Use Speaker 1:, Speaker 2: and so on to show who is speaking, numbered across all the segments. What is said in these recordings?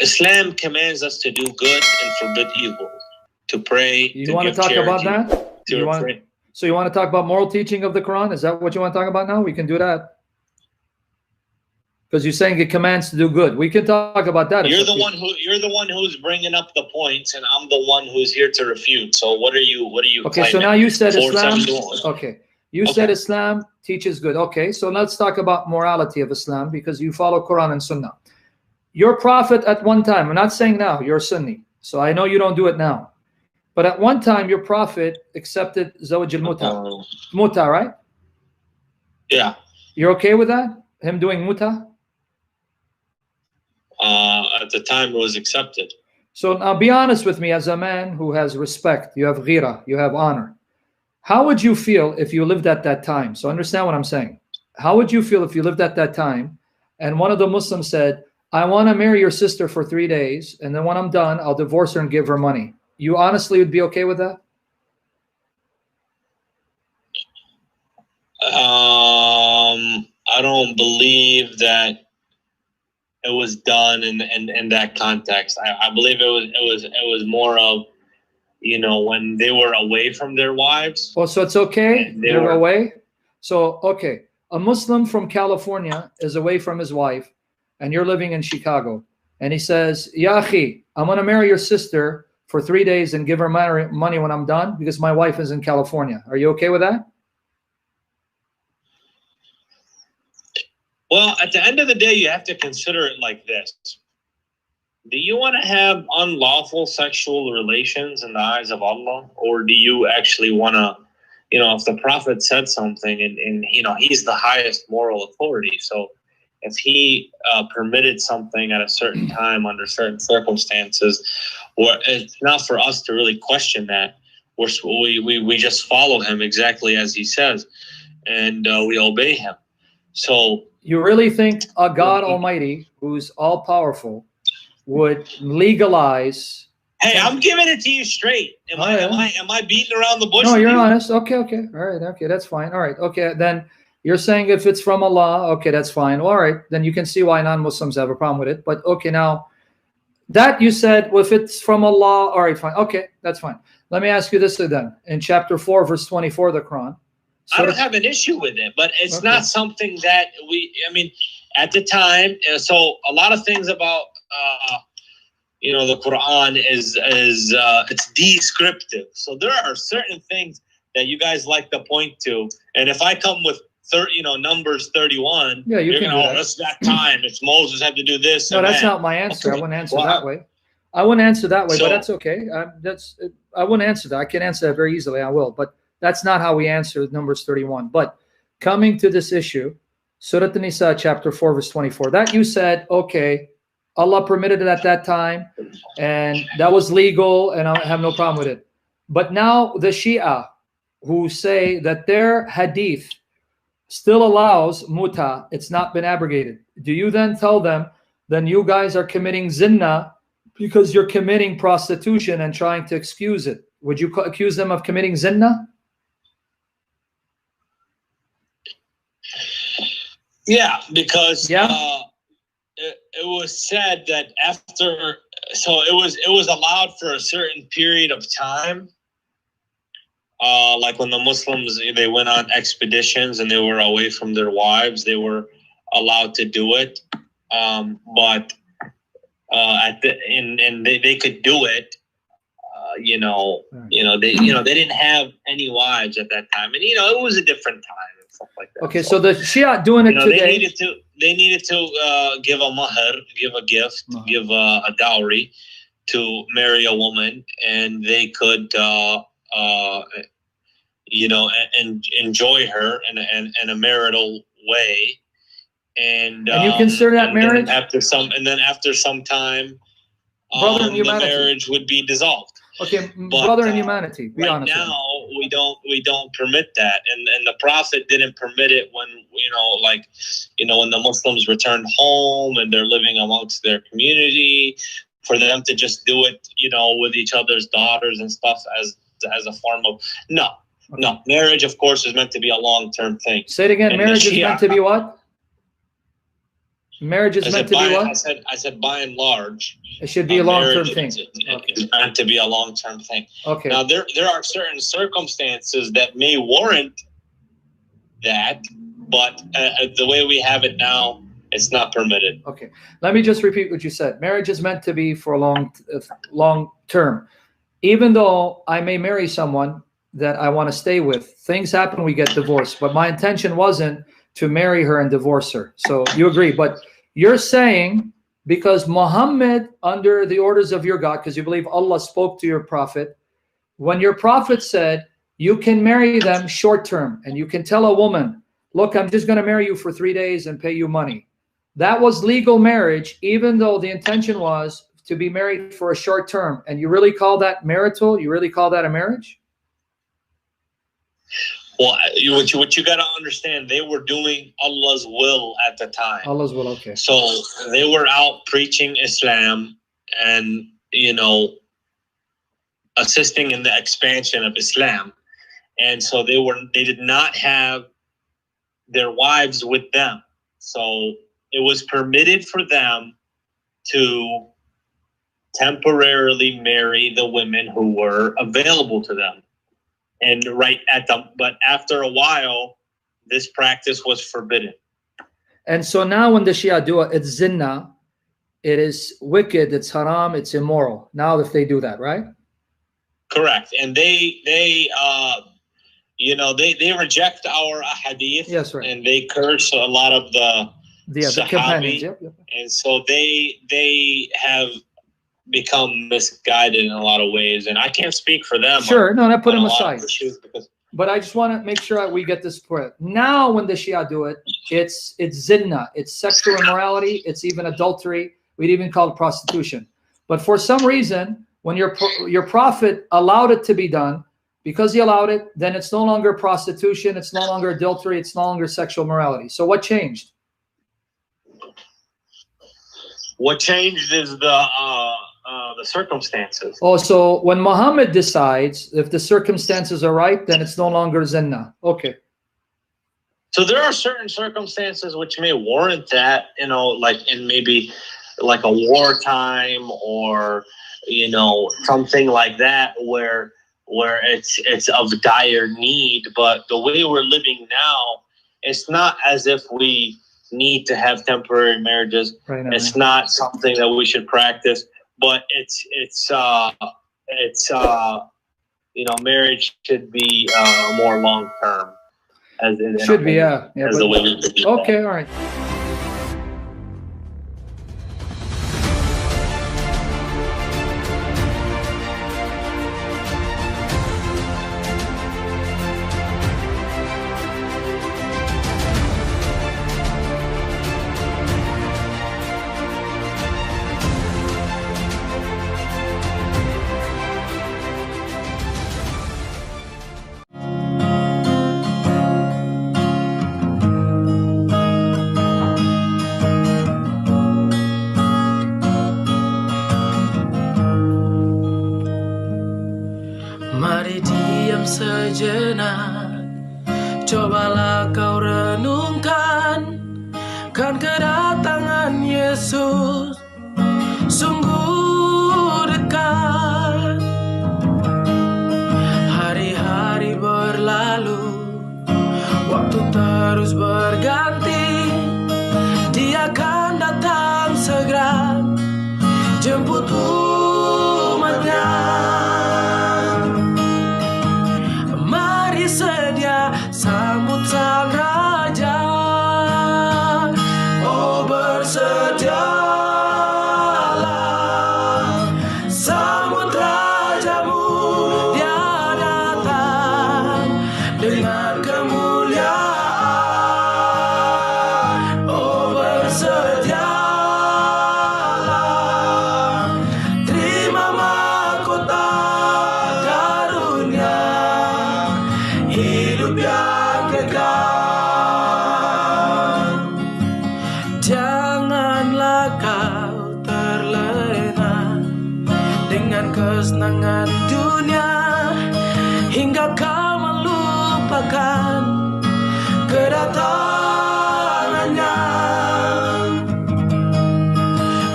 Speaker 1: Islam commands us to do good and forbid evil, to pray.
Speaker 2: You want to talk about that? So you want to talk about moral teaching of the Quran? Is that what you want to talk about now? We can do that. Because you're saying it commands to do good. We can talk about that.
Speaker 1: You're the one who's bringing up the points, and I'm the one who's here to refute. So what are you?
Speaker 2: Okay, so now you said Islam. Okay, you said Islam teaches good. Okay, so let's talk about morality of Islam, because you follow Quran and Sunnah. Your prophet at one time, I'm not saying now, you're Sunni, so I know you don't do it now, but at one time your prophet accepted Zawj al-Mut'ah. Mut'ah, right?
Speaker 1: Yeah.
Speaker 2: You're okay with that? Him doing Mut'ah?
Speaker 1: At the time it was accepted.
Speaker 2: So now be honest with me, as a man who has respect, you have ghira, you have honor. How would you feel if you lived at that time? So understand what I'm saying. How would you feel if you lived at that time and one of the Muslims said, I want to marry your sister for 3 days, and then when I'm done, I'll divorce her and give her money? You honestly would be okay with that?
Speaker 1: I don't believe that it was done in that context. I believe it was more of, you know, when they were away from their wives.
Speaker 2: Oh, so it's okay? They were away? So, okay. A Muslim from California is away from his wife, and you're living in Chicago. And he says, Ya akhi, I'm going to marry your sister for 3 days and give her money when I'm done because my wife is in California. Are you okay with that?
Speaker 1: Well, at the end of the day, you have to consider it like this. Do you want to have unlawful sexual relations in the eyes of Allah? Or do you actually want to, you know, if the Prophet said something and you know, he's the highest moral authority. So if he permitted something at a certain time under certain circumstances, or it's not for us to really question that. We just follow him exactly as he says, and we obey him. So
Speaker 2: you really think a God Almighty, who's all powerful, would legalize?
Speaker 1: Hey, I'm giving it to you straight. Am I beating around the bush?
Speaker 2: No, you're honest. Okay. All right. Okay, that's fine. All right. Okay, then you're saying if it's from Allah, okay, that's fine. All right, then you can see why non-Muslims have a problem with it. But okay, now that you said, well, if it's from Allah, all right, fine. Okay, that's fine. Let me ask you this then. In chapter 4, verse 24 of the Quran.
Speaker 1: I don't have an issue with it, but it's not something that I mean, at the time, so a lot of things about, you know, the Quran is it's descriptive. So there are certain things that you guys like to point to. And if I come with Numbers 31,
Speaker 2: yeah, you're going to,
Speaker 1: that's that time. It's Moses had to do this.
Speaker 2: No, that's not my answer. I wouldn't answer that way. I wouldn't answer that way, but that's okay. I wouldn't answer that. I can answer that very easily. I will, but that's not how we answer Numbers 31. But coming to this issue, Surah An-Nisa, chapter 4, verse 24, that you said, okay, Allah permitted it at that time, and that was legal, and I have no problem with it. But now the Shia, who say that their hadith still allows Mut'ah, it's not been abrogated. Do you then tell them, then you guys are committing zina because you're committing prostitution and trying to excuse it? Would you accuse them of committing zina?
Speaker 1: Yeah, because it was said that after, so it was allowed for a certain period of time. Like when the Muslims, they went on expeditions and they were away from their wives, they were allowed to do it. But they could do it. They didn't have any wives at that time, and it was a different time and stuff like that.
Speaker 2: Okay, so the Shia doing it today.
Speaker 1: They needed to give a mahr, give a gift, give a dowry to marry a woman, and they could and enjoy her in a marital way. And
Speaker 2: you consider that marriage?
Speaker 1: After some time, the marriage would be dissolved.
Speaker 2: Okay, brother in humanity. Be honest.
Speaker 1: Right now, we don't permit that, and the Prophet didn't permit it when when the Muslims returned home and they're living amongst their community, for them to just do it, with each other's daughters and stuff as a form of no. Marriage, of course, is meant to be a long-term thing.
Speaker 2: Say it again. Marriage is meant to be what? Marriage is meant to be what?
Speaker 1: I said by and large.
Speaker 2: It should be a long-term thing.
Speaker 1: It's meant to be a long-term thing.
Speaker 2: Okay.
Speaker 1: Now, there are certain circumstances that may warrant that, but the way we have it now, it's not permitted.
Speaker 2: Okay. Let me just repeat what you said. Marriage is meant to be for a long term. Even though I may marry someone that I want to stay with, things happen, we get divorced. But my intention wasn't to marry her and divorce her. So you agree. But you're saying because Muhammad, under the orders of your God, because you believe Allah spoke to your prophet, when your prophet said, you can marry them short term, and you can tell a woman, look, I'm just going to marry you for 3 days and pay you money. That was legal marriage, even though the intention was to be married for a short term. And you really call that marital? You really call that a marriage?
Speaker 1: Well, what you got to understand, they were doing Allah's will at the time.
Speaker 2: Allah's will, okay.
Speaker 1: So they were out preaching Islam and, assisting in the expansion of Islam. And so they did not have their wives with them. So it was permitted for them to temporarily marry the women who were available to them. And but after a while, this practice was forbidden.
Speaker 2: And so now when the Shia do it, it's zina, it is wicked, it's haram, it's immoral. Now if they do that, right?
Speaker 1: Correct. And they reject our hadith.
Speaker 2: Yes, right.
Speaker 1: And they curse a lot of the
Speaker 2: companions. Yep.
Speaker 1: And so they have become misguided in a lot of ways, and I can't speak for them.
Speaker 2: Sure, no, put them aside. But I just want to make sure we get this point. Now, when the Shia do it, it's zina, it's sexual immorality, it's even adultery. We'd even call it prostitution. But for some reason, when your prophet allowed it to be done, because he allowed it, then it's no longer prostitution, it's no longer adultery, it's no longer sexual morality. So what changed?
Speaker 1: What changed is the circumstances.
Speaker 2: Oh, so when Muhammad decides, if the circumstances are right, then it's no longer zina. Okay.
Speaker 1: So there are certain circumstances which may warrant that, like in maybe like a wartime or, something like that where it's of dire need. But the way we're living now, it's not as if we need to have temporary marriages.
Speaker 2: Right.
Speaker 1: It's not something that we should practice. But marriage should be more long term.
Speaker 2: Should be, yeah.
Speaker 1: The way we do
Speaker 2: okay, all right.
Speaker 3: Sejenak, cobalah kau renungkan, kan kedatangan Yesus sungguh dekat. Hari-hari berlalu, waktu terus berganti, Dia akan datang segera jemput umatnya. Sedia sambut sang raja, oh bersedialah, sambut rajamu, dia datang dengan kemuliaan, oh bersedialah, terima mahkota karunia, hidup yang kekal. Janganlah kau terlena dengan kesenangan dunia hingga kau melupakan kedatangannya.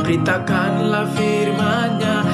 Speaker 3: beritakanlah firman-Nya